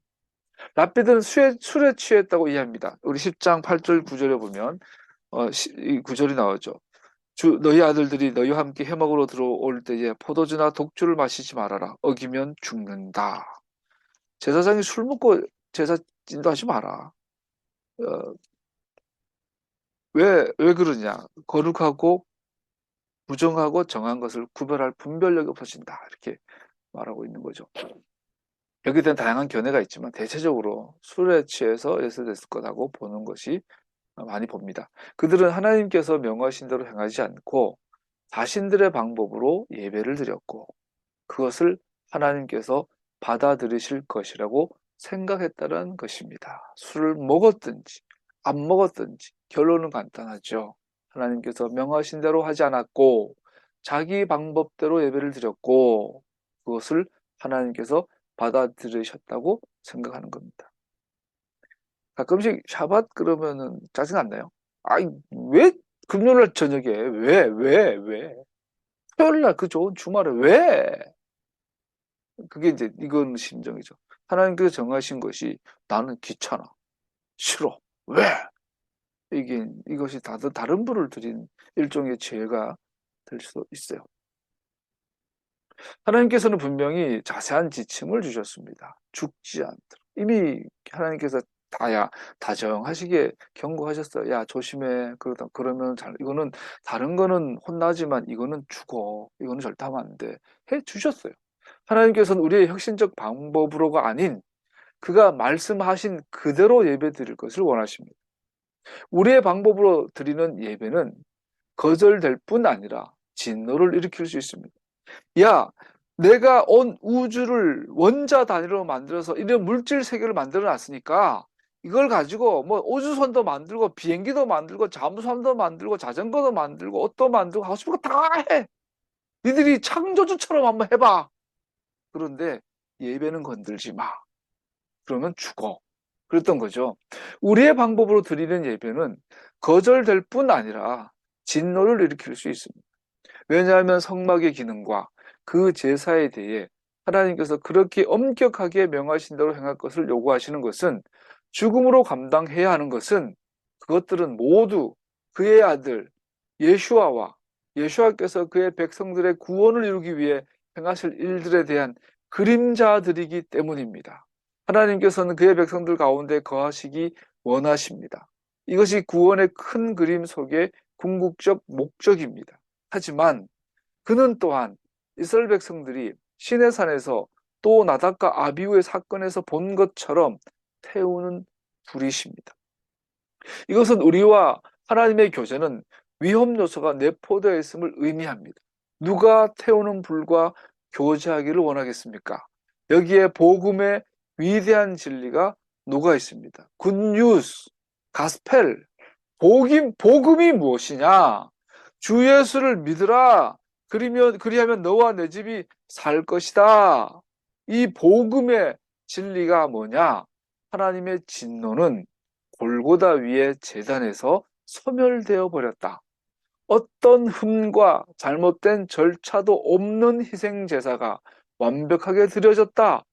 랍비들은 술에 취했다고 이해합니다. 우리 10장 8절 9절에 보면 이 구절이 나오죠. 너희 아들들이 너희와 함께 회막으로 들어올 때에 포도주나 독주를 마시지 말아라. 어기면 죽는다. 제사장이 술 먹고 제사 인도하지 마라. 어, 왜 그러냐? 거룩하고 부정하고 정한 것을 구별할 분별력이 없어진다. 이렇게 말하고 있는 거죠. 여기에 대한 다양한 견해가 있지만 대체적으로 술에 취해서 예수됐을 거라고 보는 것이 많이 봅니다. 그들은 하나님께서 명하신 대로 행하지 않고 자신들의 방법으로 예배를 드렸고 그것을 하나님께서 받아들이실 것이라고 생각했다는 것입니다. 술을 먹었든지 안 먹었든지 결론은 간단하죠. 하나님께서 명하신 대로 하지 않았고 자기 방법대로 예배를 드렸고 그것을 하나님께서 받아들이셨다고 생각하는 겁니다. 가끔씩 샤밧 그러면은 짜증 안 나요? 아이, 왜 금요일날 저녁에 왜? 토요일날 그 좋은 주말에 왜? 그게 이제 이건 심정이죠. 하나님께서 정하신 것이 나는 귀찮아, 싫어, 왜? 이것이 다른 불을 들인 일종의 죄가 될 수도 있어요. 하나님께서는 분명히 자세한 지침을 주셨습니다. 죽지 않도록. 이미 하나님께서 다정하시게 경고하셨어요. 야, 조심해. 그러면 이거는 다른 거는 혼나지만 이거는 죽어. 이거는 절대 하면 안 돼. 해 주셨어요. 하나님께서는 우리의 혁신적 방법으로가 아닌 그가 말씀하신 그대로 예배 드릴 것을 원하십니다. 우리의 방법으로 드리는 예배는 거절될 뿐 아니라 진노를 일으킬 수 있습니다. 야, 내가 온 우주를 원자 단위로 만들어서 이런 물질 세계를 만들어 놨으니까 이걸 가지고 뭐 우주선도 만들고 비행기도 만들고 잠수함도 만들고 자전거도 만들고 옷도 만들고 하고 싶은 거 다 해. 니들이 창조주처럼 한번 해봐. 그런데 예배는 건들지 마. 그러면 죽어. 그랬던 거죠. 우리의 방법으로 드리는 예배는 거절될 뿐 아니라 진노를 일으킬 수 있습니다. 왜냐하면 성막의 기능과 그 제사에 대해 하나님께서 그렇게 엄격하게 명하신 대로 행할 것을 요구하시는 것은 죽음으로 감당해야 하는 것은 그것들은 모두 그의 아들 예수아와 예수아께서 그의 백성들의 구원을 이루기 위해 행하실 일들에 대한 그림자들이기 때문입니다. 하나님께서는 그의 백성들 가운데 거하시기 원하십니다. 이것이 구원의 큰 그림 속의 궁극적 목적입니다. 하지만 그는 또한 이스라엘 백성들이 시내산에서 또 나답과 아비후의 사건에서 본 것처럼 태우는 불이십니다. 이것은 우리와 하나님의 교제는 위험 요소가 내포되어 있음을 의미합니다. 누가 태우는 불과 교제하기를 원하겠습니까? 여기에 복음의 위대한 진리가 녹아 있습니다. 굿뉴스, 가스펠, 복음이 무엇이냐? 주 예수를 믿으라. 그리하면 너와 내 집이 살 것이다. 이 복음의 진리가 뭐냐? 하나님의 진노는 골고다 위의 제단에서 소멸되어 버렸다. 어떤 흠과 잘못된 절차도 없는 희생 제사가 완벽하게 드려졌다.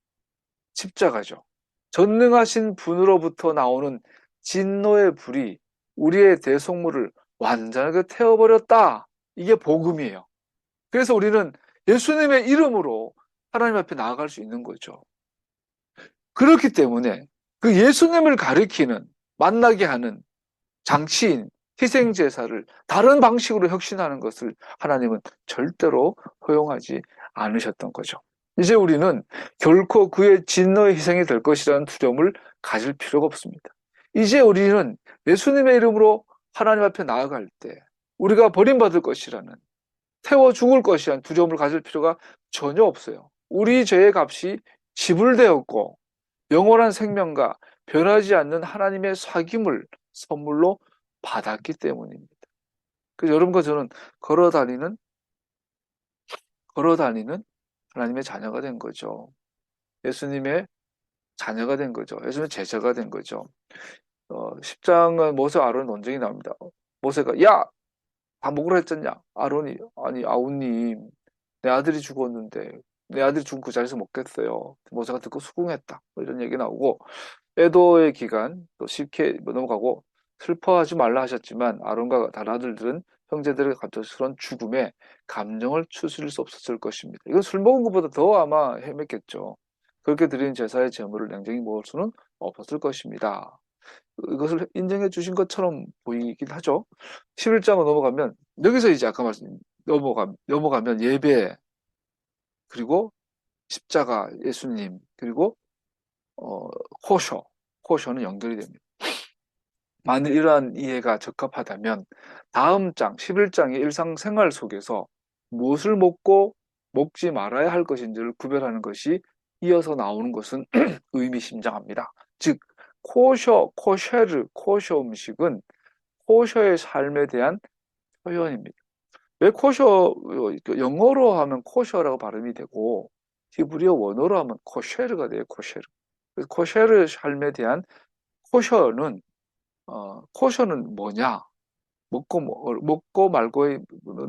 십자가죠. 전능하신 분으로부터 나오는 진노의 불이 우리의 대속물을 완전하게 태워버렸다. 이게 복음이에요. 그래서 우리는 예수님의 이름으로 하나님 앞에 나아갈 수 있는 거죠. 그렇기 때문에 그 예수님을 가리키는, 만나게 하는 장치인 희생제사를 다른 방식으로 혁신하는 것을 하나님은 절대로 허용하지 않으셨던 거죠. 이제 우리는 결코 그의 진노의 희생이 될 것이라는 두려움을 가질 필요가 없습니다. 이제 우리는 예수님의 이름으로 하나님 앞에 나아갈 때 우리가 버림받을 것이라는, 태워 죽을 것이라는 두려움을 가질 필요가 전혀 없어요. 우리 죄의 값이 지불되었고 영원한 생명과 변하지 않는 하나님의 삭임을 선물로 받았기 때문입니다. 그래서 여러분과 저는 걸어다니는 하나님의 자녀가 된 거죠. 예수님의 자녀가 된 거죠. 예수님의 제자가 된 거죠. 10장은 모세 아론 논쟁이 나옵니다. 모세가 야! 다 먹으라 했잖냐? 아론이 아니 아우님 내 아들이 죽었는데 내 아들이 죽은 그 자리에서 먹겠어요. 모세가 듣고 수긍했다. 이런 얘기 나오고 에도의 기간 또 쉽게 넘어가고 슬퍼하지 말라 하셨지만 아론과 다른 아들들은 형제들의 갑작스러운 죽음에 감정을 추스릴 수 없었을 것입니다. 이건 술 먹은 것보다 더 아마 헤맸겠죠. 그렇게 드린 제사의 제물을 냉정히 먹을 수는 없었을 것입니다. 이것을 인정해 주신 것처럼 보이긴 하죠. 11장으로 넘어가면 여기서 이제 아까 말씀 넘어가면 예배, 그리고 십자가, 예수님, 그리고 코셔는 연결이 됩니다. 만일 이러한 이해가 적합하다면 다음 장 11장의 일상생활 속에서 무엇을 먹고 먹지 말아야 할 것인지를 구별하는 것이 이어서 나오는 것은 의미심장합니다. 즉 코셔 음식은 코셔의 삶에 대한 표현입니다. 왜 영어로 하면 코셔라고 발음이 되고 히브리어 원어로 하면 코쉐르가 돼요. 코쉐르. 코쉐르 삶에 대한 코셔는 코셔는 뭐냐? 먹고 말고의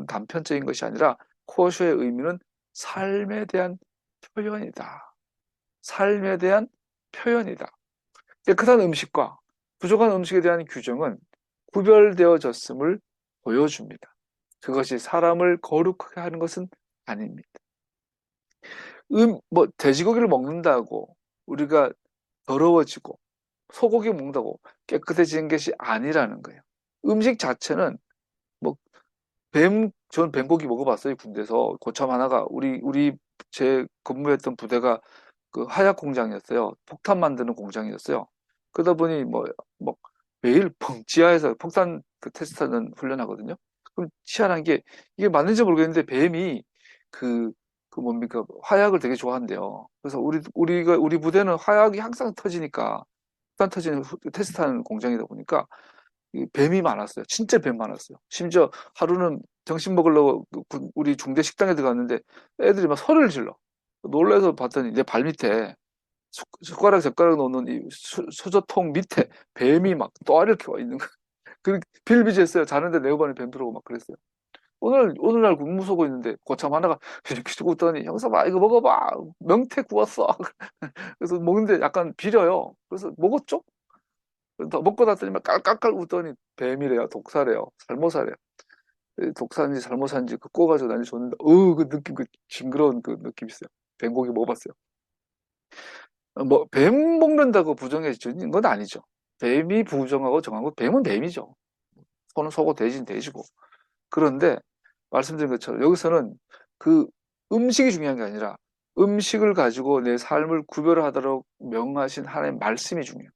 단편적인 것이 아니라 코셔의 의미는 삶에 대한 표현이다. 삶에 대한 표현이다. 깨끗한 음식과 부족한 음식에 대한 규정은 구별되어졌음을 보여줍니다. 그것이 사람을 거룩하게 하는 것은 아닙니다. 돼지고기를 먹는다고 우리가 더러워지고 소고기 먹는다고 깨끗해지는 것이 아니라는 거예요. 음식 자체는 뭐 저는 뱀고기 먹어봤어요. 군대에서 고참 하나가 제 근무했던 부대가 그 화약 공장이었어요. 폭탄 만드는 공장이었어요. 그러다 보니 뭐 매일 지하에서 폭탄 그 테스트하는 훈련하거든요. 그럼 희한한 게 이게 맞는지 모르겠는데 뱀이 뭡니까 화약을 되게 좋아한대요. 그래서 우리 부대는 화약이 항상 터지니까 폭탄 터지는 테스트하는 공장이다 보니까 뱀이 많았어요. 진짜 뱀 많았어요. 심지어 하루는 점심 먹으려고 우리 중대 식당에 들어갔는데 애들이 막 소리를 질러. 놀라서 봤더니 내 발 밑에 젓가락 놓는 이 수저통 밑에 뱀이 막 또아리를 켜와 있는 거예요. 그 빌비지했어요. 자는데 내 후반에 뱀 들어오고 막 그랬어요. 오늘날 군무 서고 있는데 고참 하나가 휘죽휘죽 웃더니 형사 봐 이거 먹어봐 명태 구웠어. 그래서 먹는데 약간 비려요. 그래서 먹었죠. 더 먹고 났더니 막 깔깔깔 웃더니 뱀이래요. 독사래요. 살모사래요. 독사인지 살모사인지 그 꼬가지고 난리 줬는데 그 느낌 그 징그러운 그 느낌 있어요. 뱀고기 먹어봤어요. 뱀 먹는다고 부정해지는 건 아니죠. 뱀이 부정하고 정한 거 뱀은 뱀이죠. 소는 소고 돼지는 돼지고. 그런데 말씀드린 것처럼 여기서는 그 음식이 중요한 게 아니라 음식을 가지고 내 삶을 구별하도록 명하신 하나님의 말씀이 중요해요.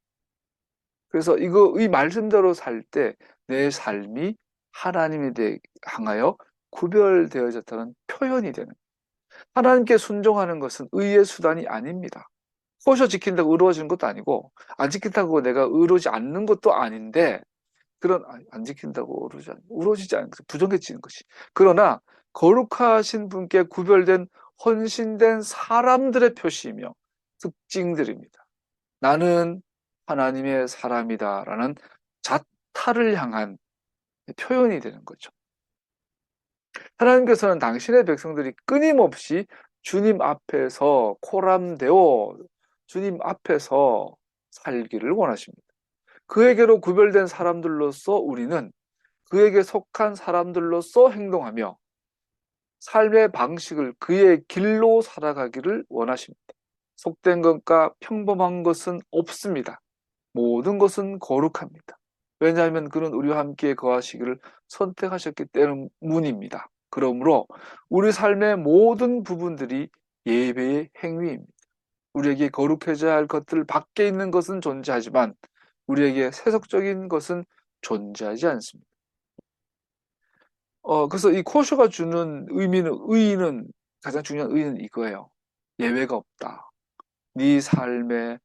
그래서 이 말씀대로 살 때 내 삶이 하나님에 대해 향하여 구별되어졌다는 표현이 되는 거예요. 하나님께 순종하는 것은 의의 수단이 아닙니다. 코셔 지킨다고 의로워지는 것도 아니고 안 지킨다고 내가 의로지 않는 것도 아닌데 안 지킨다고 의로지지 않는 것이 부정해지는 것이. 그러나 거룩하신 분께 구별된 헌신된 사람들의 표시이며 특징들입니다. 나는 하나님의 사람이다라는 자타를 향한 표현이 되는 거죠. 하나님께서는 당신의 백성들이 끊임없이 주님 앞에서 코람되어 주님 앞에서 살기를 원하십니다. 그에게로 구별된 사람들로서 우리는 그에게 속한 사람들로서 행동하며 삶의 방식을 그의 길로 살아가기를 원하십니다. 속된 것과 평범한 것은 없습니다. 모든 것은 거룩합니다. 왜냐하면 그는 우리와 함께 거하시기를 선택하셨기 때문입니다. 그러므로 우리 삶의 모든 부분들이 예배의 행위입니다. 우리에게 거룩해져야 할 것들 밖에 있는 것은 존재하지만 우리에게 세속적인 것은 존재하지 않습니다. 그래서 이 코쇼가 주는 의의는 가장 중요한 의의는 이거예요. 예외가 없다. 네 삶의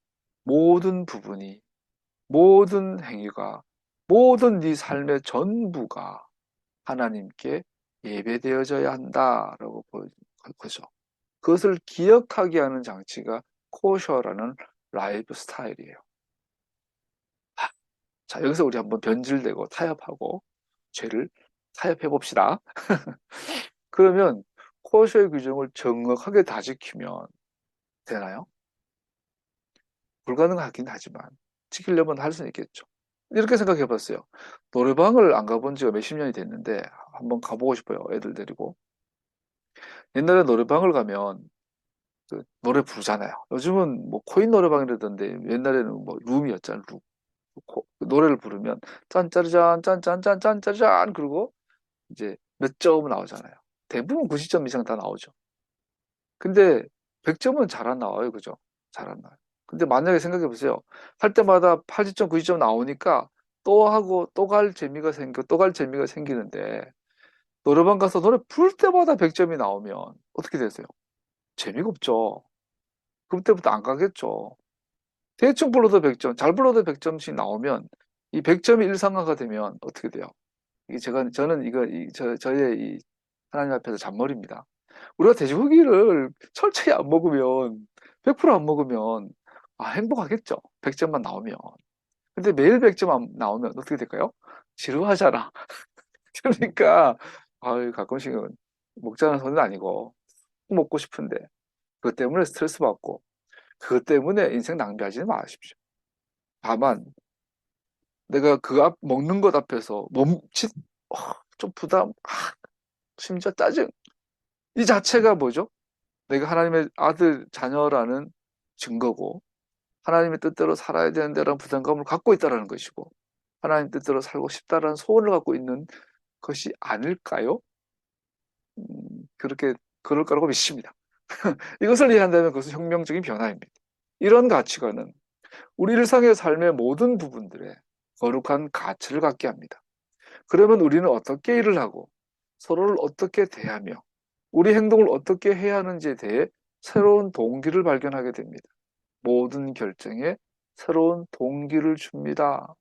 모든 부분이, 모든 행위가, 모든 네 삶의 전부가 하나님께 예배되어져야 한다라고 보여준 거죠. 그것을 기억하게 하는 장치가 코셔라는 라이프 스타일이에요. 자, 여기서 우리 한번 변질되고 타협하고 죄를 타협해 봅시다. 그러면 코셔의 규정을 정확하게 다 지키면 되나요? 불가능하긴 하지만 지키려면 할 수는 있겠죠. 이렇게 생각해 봤어요. 노래방을 안 가본 지가 몇십 년이 됐는데 한번 가보고 싶어요. 애들 데리고. 옛날에 노래방을 가면 그 노래 부르잖아요. 요즘은 뭐 코인 노래방이라던데 옛날에는 뭐 룸이었잖아요. 룸. 노래를 부르면 짠짜르잔 짠짠짠 짠짜르잔 그리고 이제 몇 점 나오잖아요. 대부분 90점 이상 다 나오죠. 근데 100점은 잘 안 나와요. 그죠? 잘 안 나와요. 근데 만약에 생각해 보세요. 할 때마다 80점, 90점 나오니까 또 하고 또 갈 재미가 생기는데 노래방 가서 노래 부를 때마다 100점이 나오면 어떻게 되세요? 재미가 없죠. 그때부터 안 가겠죠. 대충 불러도 100점, 잘 불러도 100점씩 나오면 이 100점이 일상화가 되면 어떻게 돼요? 이게 저는 이거 저의 이 하나님 앞에서 잔머리입니다. 우리가 돼지고기를 철저히 안 먹으면 100%안 먹으면 행복하겠죠. 100점만 나오면. 근데 매일 100점 나오면 어떻게 될까요? 지루하잖아. 그러니까 가끔씩은 먹자는 소리는 아니고 먹고 싶은데 그것 때문에 스트레스 받고 그것 때문에 인생 낭비하지는 마십시오. 다만 내가 그 먹는 것 앞에서 멈칫 좀 부담 심지어 짜증 이 자체가 뭐죠? 내가 하나님의 아들 자녀라는 증거고 하나님의 뜻대로 살아야 되는데라는 부담감을 갖고 있다는 것이고 하나님 뜻대로 살고 싶다라는 소원을 갖고 있는 것이 아닐까요? 그렇게 그럴 거라고 믿습니다. 이것을 이해한다면 그것은 혁명적인 변화입니다. 이런 가치관은 우리 일상의 삶의 모든 부분들에 거룩한 가치를 갖게 합니다. 그러면 우리는 어떻게 일을 하고 서로를 어떻게 대하며 우리 행동을 어떻게 해야 하는지에 대해 새로운 동기를 발견하게 됩니다. 모든 결정에 새로운 동기를 줍니다.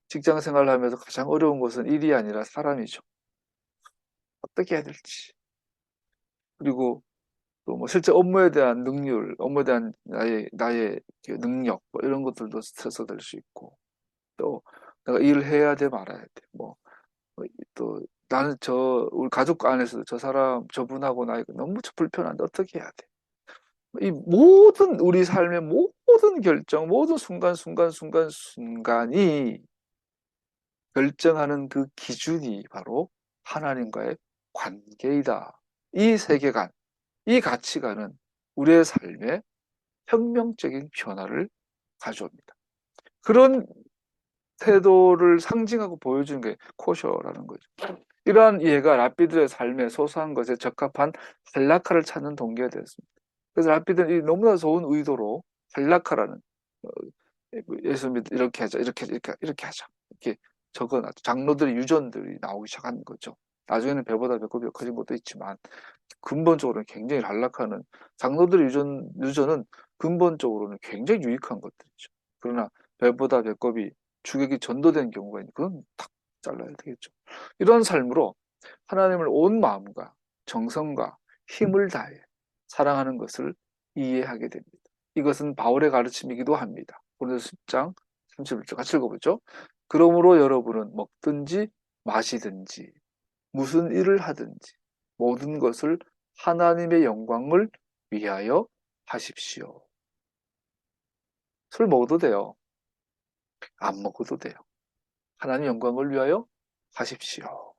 직장 생활을 하면서 가장 어려운 것은 일이 아니라 사람이죠. 어떻게 해야 될지. 그리고 또 뭐 실제 업무에 대한 능률, 업무에 대한 나의 그 능력, 뭐 이런 것들도 스트레스가 될 수 있고, 또 내가 일을 해야 돼 말아야 돼. 또 나는 우리 가족 안에서도 저 사람, 저분하고 나 이거 너무 불편한데 어떻게 해야 돼? 이 모든 우리 삶의 모든 결정, 모든 순간이 결정하는 그 기준이 바로 하나님과의 관계이다. 이 세계관, 이 가치관은 우리의 삶에 혁명적인 변화를 가져옵니다. 그런 태도를 상징하고 보여주는 게 코셔라는 거죠. 이러한 이해가 랍비들의 삶에 소소한 것에 적합한 할라카를 찾는 동기가 되었습니다. 그래서 랍비들은 이 너무나 좋은 의도로 할라카라는 예수 믿 이렇게 하자, 이렇게 하자, 이렇게 적어놨죠. 장로들의 유전들이 나오기 시작한 거죠. 나중에는 배보다 배꼽이 커진 것도 있지만 근본적으로는 굉장히 한락하는 장로들의 유전은 근본적으로는 굉장히 유익한 것들이죠. 그러나 배보다 배꼽이 주객이 전도된 경우가 있는 그건 탁 잘라야 되겠죠. 이런 삶으로 하나님을 온 마음과 정성과 힘을 다해 사랑하는 것을 이해하게 됩니다. 이것은 바울의 가르침이기도 합니다. 고린도서 10장 31절 같이 읽어보죠. 그러므로 여러분은 먹든지 마시든지 무슨 일을 하든지 모든 것을 하나님의 영광을 위하여 하십시오. 술 먹어도 돼요. 안 먹어도 돼요. 하나님 영광을 위하여 하십시오.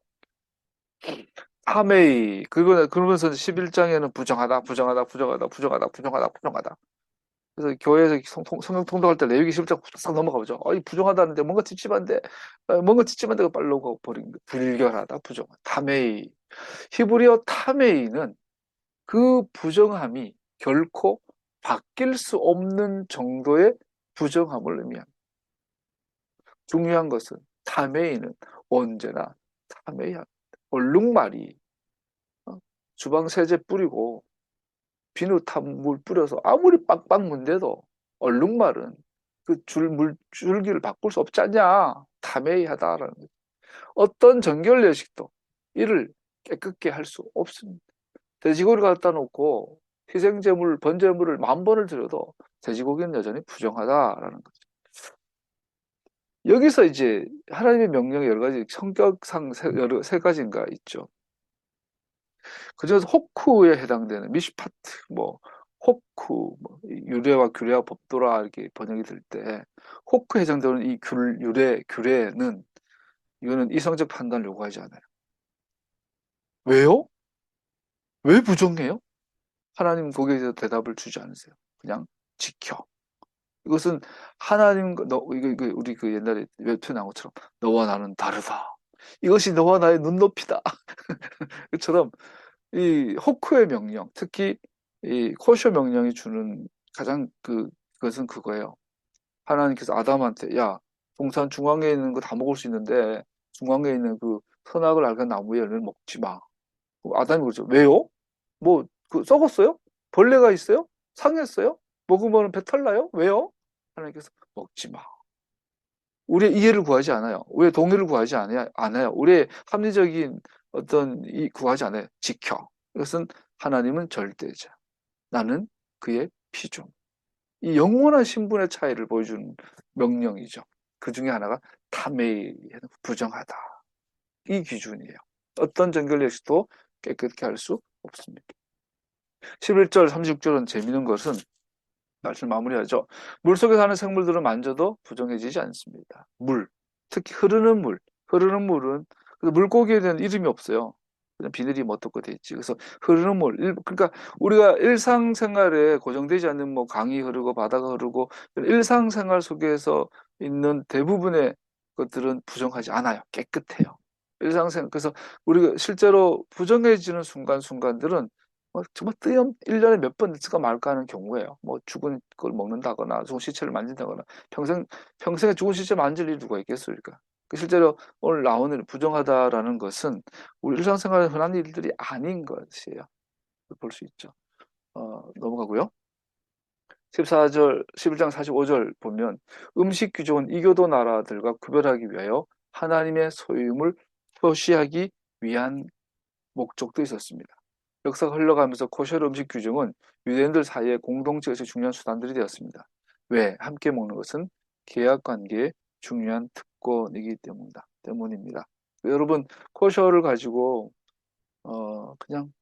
탐웨이 그러면서 11장에는 부정하다, 부정하다, 부정하다, 부정하다, 부정하다, 부정하다. 그래서 교회에서 성경 통독할 때 레위기 11장 싹 넘어가 보죠. 이 부정하다는데 뭔가 찝찝한데 뭔가 찝찝한데 빨리 놓고 버린 거. 불결하다, 부정하다. 탐웨이. 히브리어 탐웨이는 그 부정함이 결코 바뀔 수 없는 정도의 부정함을 의미합니다. 중요한 것은 탐웨이는 언제나 탐웨이합니다. 얼룩말이 주방 세제 뿌리고 비누 물 뿌려서 아무리 빵빵 문대도 얼룩말은 그 줄기를 바꿀 수 없지 않냐. 탐웨이하다라는 거죠. 어떤 정결 예식도 이를 깨끗게 할 수 없습니다. 돼지고기를 갖다 놓고 희생제물, 번제물을 10,000번을 드려도 돼지고기는 여전히 부정하다라는 거죠. 여기서 이제 하나님의 명령이 여러 가지 성격상 세 가지인가 있죠. 그중에서 호쿠에 해당되는 미시파트, 호쿠, 유래와 규례와 법도라 이렇게 번역이 될 때 호쿠에 해당되는 이 규례는 이거는 이성적 판단을 요구하지 않아요. 왜요? 왜 부정해요? 하나님 거기에 대해서 대답을 주지 않으세요. 그냥 지켜. 이것은 하나님, 이거 우리 그 옛날에 웹툰 나온 것처럼 너와 나는 다르다. 이것이 너와 나의 눈높이다. 그처럼 이 호크의 명령, 특히 이 코쇼 명령이 주는 가장 그것은 그거예요. 하나님께서 아담한테 야, 동산 중앙에 있는 거 다 먹을 수 있는데 중앙에 있는 그 선악을 알는 나무의 열매를 먹지 마. 아담이 그러죠. 왜요? 썩었어요? 벌레가 있어요? 상했어요? 먹으면 배탈 나요? 왜요? 하나님께서 먹지 마. 우리의 이해를 구하지 않아요. 우리의 동의를 구하지 않아요. 우리의 합리적인 구하지 않아요. 지켜. 이것은 하나님은 절대자. 나는 그의 피조. 이 영원한 신분의 차이를 보여주는 명령이죠. 그 중에 하나가 탐웨이, 부정하다. 이 기준이에요. 어떤 정결 예식도 깨끗게 할 수 없습니다. 11절, 36절은 재미있는 것은 말씀 마무리하죠. 물속에 사는 생물들은 만져도 부정해지지 않습니다. 특히 흐르는 물은 물고기에 대한 이름이 없어요. 그냥 비늘이 어떻게 돼 있지. 그래서 흐르는 그러니까 우리가 일상생활에 고정되지 않는 강이 흐르고 바다가 흐르고 일상생활 속에서 있는 대부분의 것들은 부정하지 않아요. 깨끗해요. 그래서 우리가 실제로 부정해지는 순간들은 정말 1년에 몇 번 있을까 말까 하는 경우예요. 죽은 걸 먹는다거나 죽은 시체를 만진다거나 평생에 죽은 시체 만질 일이 누가 있겠습니까? 실제로 오늘 나오는 부정하다라는 것은 우리 일상생활에 흔한 일들이 아닌 것이에요. 볼 수 있죠. 넘어가고요. 11장 45절 보면 음식 규정은 이교도 나라들과 구별하기 위하여 하나님의 소유임을 표시하기 위한 목적도 있었습니다. 역사가 흘러가면서 코셔 음식 규정은 유대인들 사이의 공동체에서 중요한 수단들이 되었습니다. 왜? 함께 먹는 것은 계약 관계의 중요한 특권이기 때문입니다. 여러분, 코셔를 가지고 그냥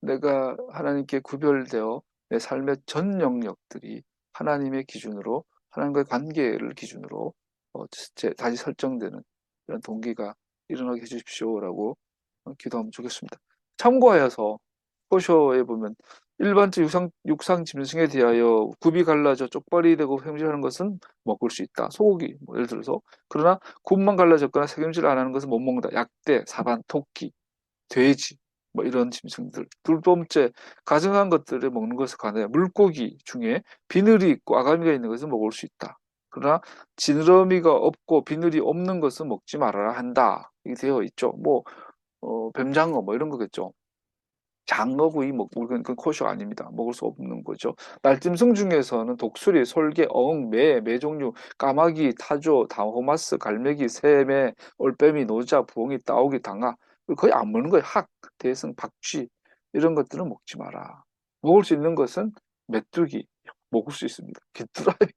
내가 하나님께 구별되어 내 삶의 전 영역들이 하나님의 기준으로 하나님과의 관계를 기준으로 다시 설정되는 이런 동기가 일어나게 해주십시오라고 기도하면 좋겠습니다. 참고하여서 포쇼에 보면 일반적 육상 짐승에 대하여 굽이 갈라져 쪽발이 되고 횡질하는 것은 먹을 수 있다. 소고기 예를 들어서. 그러나 굽만 갈라졌거나 색임질 안 하는 것은 못 먹는다. 약대, 사반, 토끼, 돼지 이런 짐승들. 두 번째, 가증한 것들을 먹는 것에 관하여 물고기 중에 비늘이 있고 아가미가 있는 것은 먹을 수 있다. 그러나 지느러미가 없고 비늘이 없는 것은 먹지 말아야 한다. 이게 되어 있죠. 뱀장어 이런 거겠죠. 장어구이 그건 코쇼 아닙니다. 먹을 수 없는 거죠. 날짐승 중에서는 독수리, 솔개, 어흥, 매 종류, 까마귀, 타조, 다호마스, 갈매기, 새매, 올빼미, 노자, 부엉이, 따오기, 당아 거의 안 먹는 거예요. 대승, 박쥐 이런 것들은 먹지 마라. 먹을 수 있는 것은 메뚜기 먹을 수 있습니다. 귀뚜라미,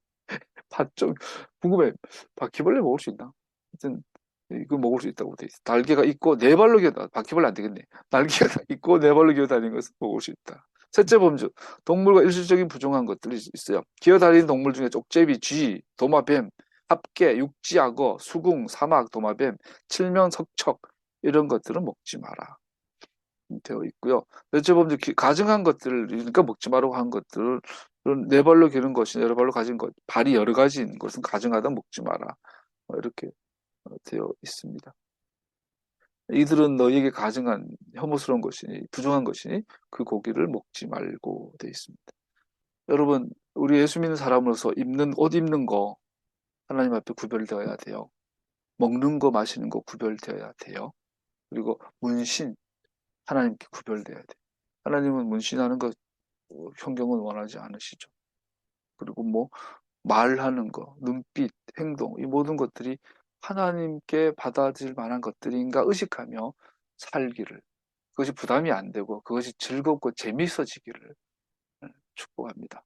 팥종 궁금해. 바퀴벌레 먹을 수 있나? 하여튼 이거 먹을 수 있다고 돼 있어. 날개가 있고 네 발로 기어 바퀴벌레 안 되겠네. 날개가 있고 네 발로 기어다니는 것은 먹을 수 있다. 셋째 범주, 동물과 일시적인 부정한 것들이 있어요. 기어다니는 동물 중에 쪽제비, 쥐, 도마, 뱀, 합계, 육지악어, 수궁, 사막, 도마뱀, 칠면, 석척 이런 것들은 먹지 마라 되어 있고요. 넷째 범죄 가증한 것들, 그러니까 먹지 말라고 한 것들은 네 발로 기는 것이 여러 발로 가진 것, 발이 여러 가지인 것은 가증하다 먹지 마라. 이렇게 되어 있습니다. 이들은 너에게 가증한 혐오스러운 것이니 부정한 것이니 그 고기를 먹지 말고 되어 있습니다. 여러분, 우리 예수 믿는 사람으로서 입는 옷 입는 거 하나님 앞에 구별되어야 돼요. 먹는 거 마시는 거 구별되어야 돼요. 그리고 문신 하나님께 구별돼야 돼요. 하나님은 문신하는 거 성경은 원하지 않으시죠. 그리고 뭐 말하는 거, 눈빛, 행동 이 모든 것들이 하나님께 받아들일 만한 것들인가 의식하며 살기를, 그것이 부담이 안 되고 그것이 즐겁고 재미있어지기를 축복합니다.